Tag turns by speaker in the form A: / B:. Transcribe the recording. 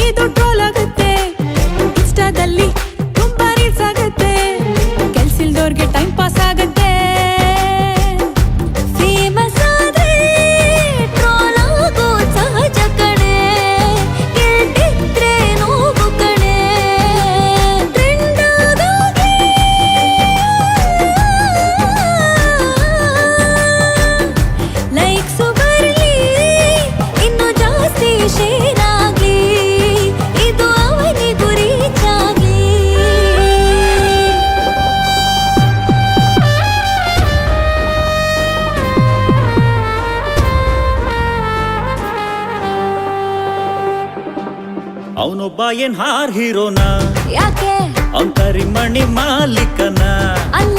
A: ಇದು ಟ್ರೋಲ್ ಆಗುತ್ತೆ, ಇನ್ಸ್ಟಾದಲ್ಲಿ ತುಂಬಾ ರೀಲ್ಸ್ ಆಗುತ್ತೆ, ಕೆಲ್ಸಿಲ್ದೋರ್ಗೆ ಟೈಮ್ ಪಾಸ್ ಆಗುತ್ತೆ. ಫೇಮಸ್ ಆದ್ರೆ ಟ್ರೋಲ್ ಆಗೋ ಸಹಜ ಕಣೆ, ಗೆಲ್ತಿದ್ರೆ ನೋವು ಕಣೆ. ಟ್ರೆಂಡ್ ಆಗೋಗೆ ಲೈಕ್ಸು ಬರ್ಲಿ, ಇನ್ನು ಜಾಸ್ತಿ ಶೇರ್ ಆಗ್ಲಿ, ಇದು ಅವನಿಗೂ ರೀಚ್ ಆಗ್ಲಿ.
B: ಅವನೊಬ್ಬ ಏನ್ ಹಾರ್ ಹೀರೋನ,
A: ಯಾಕೆ
B: ಅವನ್ ಕರಿಮಣಿ ಮಾಲೀಕನ,
A: ಅಲ್ಲ